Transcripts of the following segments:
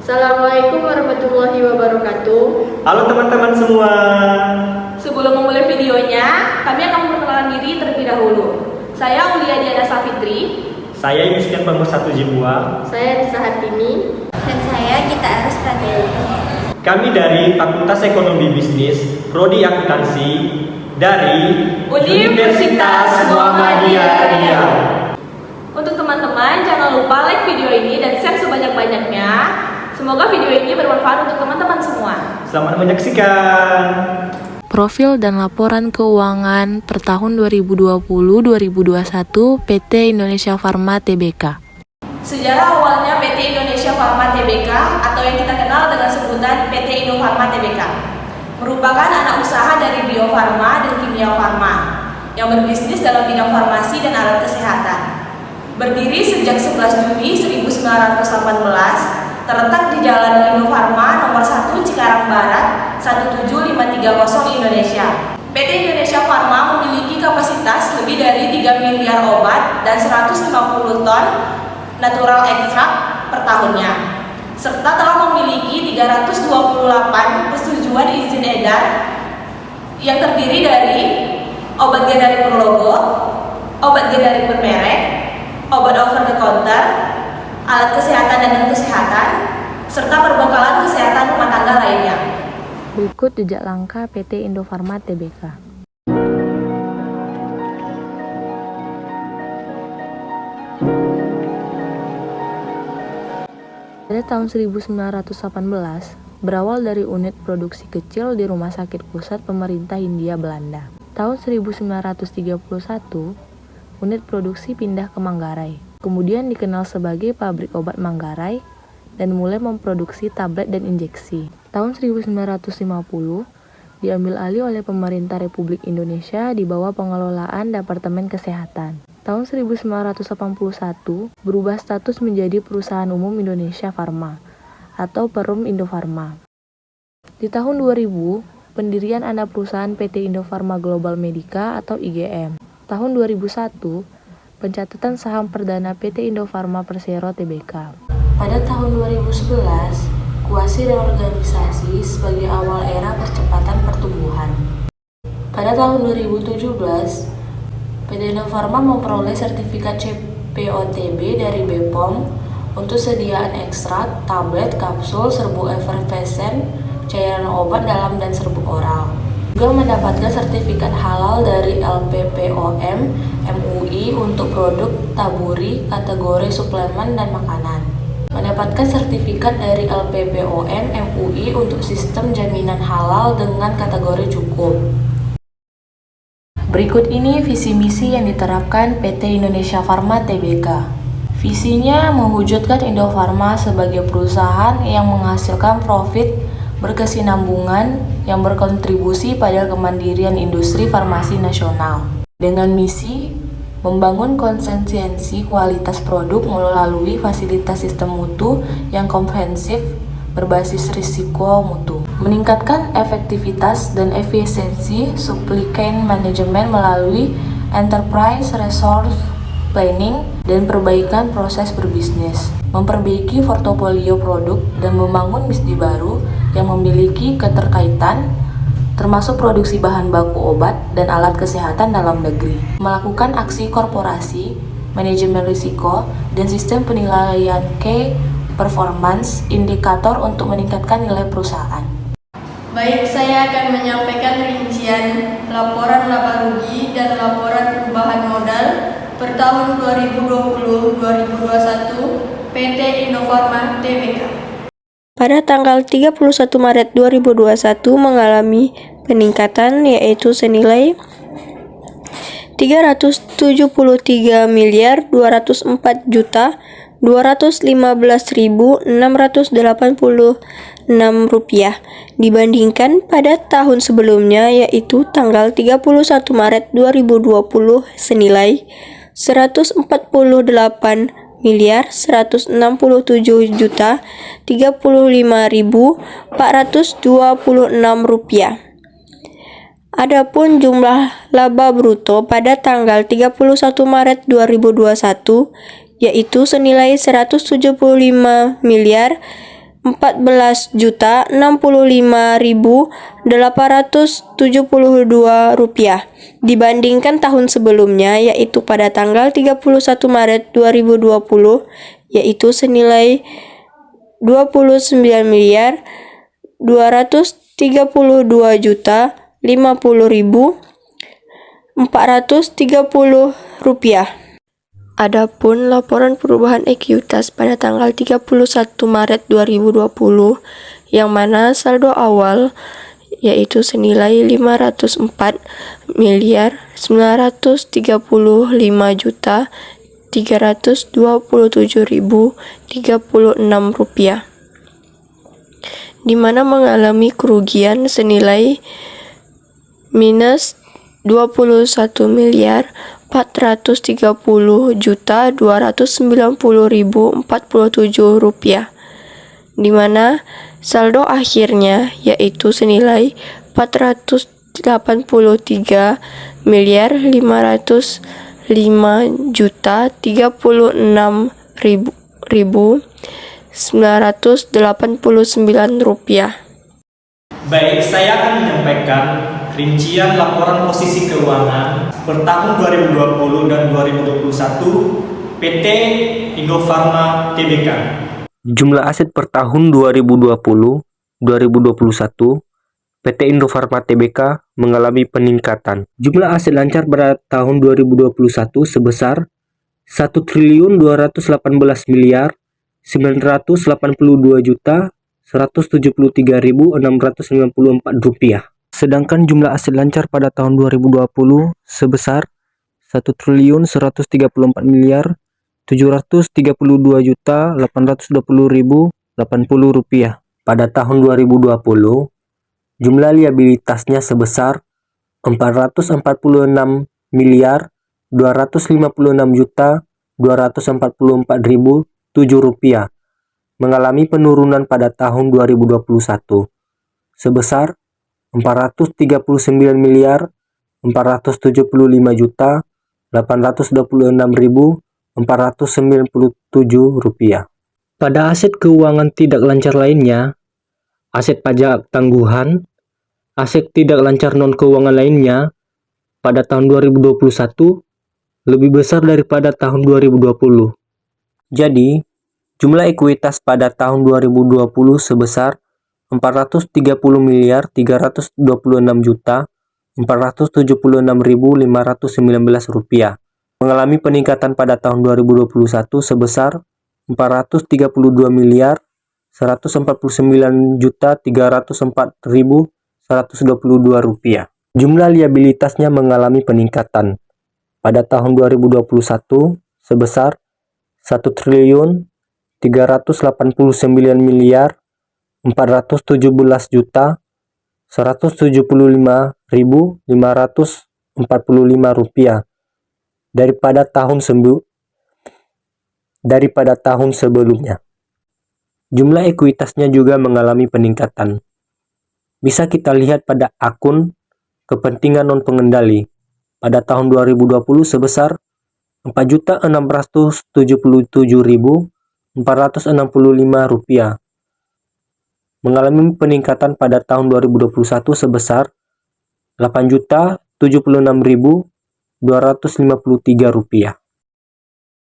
Assalamualaikum warahmatullahi wabarakatuh. Halo teman-teman semua. Sebelum memulai videonya, kami akan memperkenalkan diri terlebih dahulu. Saya Aulia Diana Safitri. Saya Yustian Pamur 1 Jibua. Saya Risa Hartini. Dan saya Gita Aris Prateli. Kami dari Fakultas Ekonomi Bisnis, Prodi Akuntansi dari Universitas Muhammadiyah Riau. Untuk teman-teman, jangan lupa like video ini dan share sebanyak-banyaknya. Semoga video ini bermanfaat untuk teman-teman semua. Selamat menyaksikan. Profil dan laporan keuangan per tahun 2020-2021 PT Indonesia Farma Tbk. Sejarah awalnya PT Indonesia Farma Tbk atau yang kita kenal dengan sebutan PT Indo Farma Tbk merupakan anak usaha dari Bio Farma dan Kimia Farma yang berbisnis dalam bidang farmasi dan alat kesehatan. Berdiri sejak 11 Juni 1918, terletak di Jalan Indofarma nomor 1 Cikarang Barat 17530 Indonesia. PT Indonesia Farma memiliki kapasitas lebih dari 3 miliar obat dan 150 ton natural ekstrak per tahunnya, serta telah memiliki 328 persetujuan izin edar yang terdiri dari obat generik berlogo, obat generik bermerek, obat over the counter, alat kesehatan dan non-kesehatan, serta perbekalan kesehatan rumah tangga lainnya. Berikut jejak langkah PT Indofarma Tbk. Pada tahun 1918, berawal dari unit produksi kecil di Rumah Sakit Pusat Pemerintah Hindia Belanda. Tahun 1931, unit produksi pindah ke Manggarai. Kemudian dikenal sebagai pabrik obat Manggarai dan mulai memproduksi tablet dan injeksi. Tahun 1950, diambil alih oleh pemerintah Republik Indonesia di bawah pengelolaan Departemen Kesehatan. Tahun 1981, berubah status menjadi Perusahaan Umum Indonesia Farma atau Perum Indofarma. Di tahun 2000, pendirian anak perusahaan PT Indofarma Global Medica atau IGM. Tahun 2001, pencatatan saham perdana PT Indofarma Persero Tbk. Pada tahun 2011, Kuasi reorganisasi sebagai awal era percepatan pertumbuhan. Pada tahun 2017, PT Indofarma memperoleh sertifikat CPOTB dari BPOM untuk sediaan ekstrak, tablet, kapsul, serbuk efervescen, cairan obat dalam dan serbuk oral. Juga mendapatkan sertifikat halal dari LPPOM MUI untuk produk taburi kategori suplemen dan makanan. Mendapatkan sertifikat dari LPPOM MUI untuk sistem jaminan halal dengan kategori cukup. Berikut ini visi misi yang diterapkan PT Indonesia Farma Tbk. Visinya mewujudkan Indofarma sebagai perusahaan yang menghasilkan profit berkesinambungan yang berkontribusi pada kemandirian industri farmasi nasional. Dengan misi membangun konsistensi kualitas produk melalui fasilitas sistem mutu yang komprehensif berbasis risiko mutu. Meningkatkan efektivitas dan efisiensi supply chain management melalui enterprise resource planning dan perbaikan proses berbisnis. Memperbaiki portofolio produk dan membangun bisnis baru yang memiliki keterkaitan termasuk produksi bahan baku obat dan alat kesehatan dalam negeri. Melakukan aksi korporasi, manajemen risiko, dan sistem penilaian key performance indikator untuk meningkatkan nilai perusahaan. Baik, saya akan menyampaikan rincian laporan laba rugi dan laporan perubahan modal per tahun 2020-2021 PT Indofarma Tbk. Pada tanggal 31 Maret 2021 mengalami peningkatan yaitu senilai 374.215.686 rupiah dibandingkan pada tahun sebelumnya yaitu tanggal 31 Maret 2020 senilai 147.165.426 rupiah. Adapun jumlah laba bruto pada tanggal 31 Maret 2021 yaitu senilai 175 miliar Rp14.065.872 dibandingkan tahun sebelumnya, yaitu pada tanggal 31 Maret 2020 yaitu senilai Rp29.232.050.430. Adapun laporan perubahan ekuitas pada tanggal 31 Maret 2020 yang mana saldo awal yaitu senilai Rp504.395.327.036, di mana mengalami kerugian senilai minus Rp21.430.290.047, di mana saldo akhirnya yaitu senilai Rp485.536.989. Baik, saya akan menyampaikan rincian laporan posisi keuangan per tahun 2020 dan 2021 PT Indofarma Tbk. Jumlah aset per tahun 2020-2021 PT Indofarma Tbk mengalami peningkatan. Jumlah aset lancar pada tahun 2021 sebesar Rp1.982.173.694. Sedangkan jumlah aset lancar pada tahun 2020 sebesar Rp1.132.732.820.080. Pada tahun 2020, jumlah liabilitasnya sebesar Rp446.256.244.007, mengalami penurunan pada tahun 2021 sebesar Rp439.475.826.497. Pada aset keuangan tidak lancar lainnya, aset pajak tangguhan, aset tidak lancar non-keuangan lainnya pada tahun 2021 lebih besar daripada tahun 2020. Jadi, jumlah ekuitas pada tahun 2020 sebesar Rp430.326.476.519, mengalami peningkatan pada tahun 2021 sebesar Rp432.149.304.122. Jumlah liabilitasnya mengalami peningkatan pada tahun 2021 sebesar Rp1.389.479.175.545 daripada tahun sebelumnya. Jumlah ekuitasnya juga mengalami peningkatan. Bisa kita lihat pada akun kepentingan non-pengendali pada tahun 2020 sebesar Rp4.677.465, mengalami peningkatan pada tahun 2021 sebesar Rp8.076.253.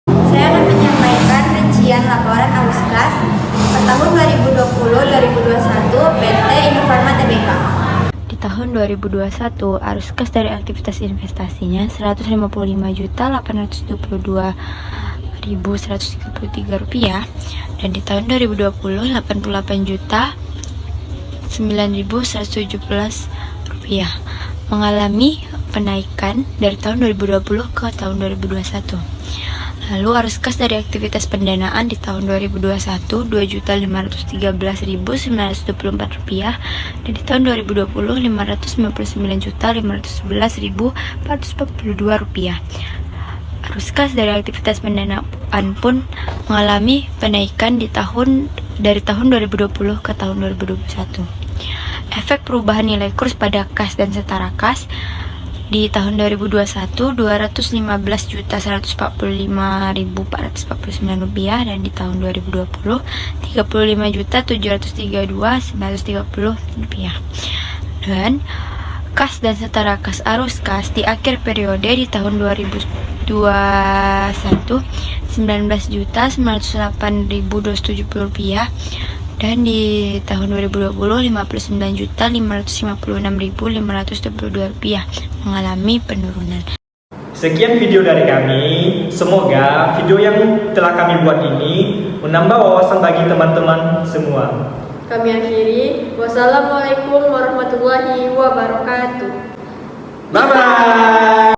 Saya akan menyampaikan rincian laporan arus kas per tahun 2020-2021 PT Indofarma Tbk. Di tahun 2021, arus kas dari aktivitas investasinya Rp155.872.133, dan di tahun 2020 Rp88.9.117, mengalami penaikan dari tahun 2020 ke tahun 2021. Lalu arus kas dari aktivitas pendanaan di tahun 2021 Rp2.513.924, dan di tahun 2020 Rp599.511.442. Arus kas dari aktivitas pendanaan pun mengalami penaikan dari tahun 2020 ke tahun 2021. Efek perubahan nilai kurs pada kas dan setara kas Di tahun 2021 215.145.449 rupiah, dan di tahun 2020 35.732.930 rupiah. Dan kas dan setara kas arus kas di akhir periode di tahun 2021 19.908.270 rupiah, dan di tahun 2020 59.556.522 rupiah, mengalami penurunan. Sekian video dari kami. Semoga video yang telah kami buat ini menambah wawasan bagi teman-teman semua. Kami akhiri. Wassalamualaikum warahmatullahi wabarakatuh. Bye bye.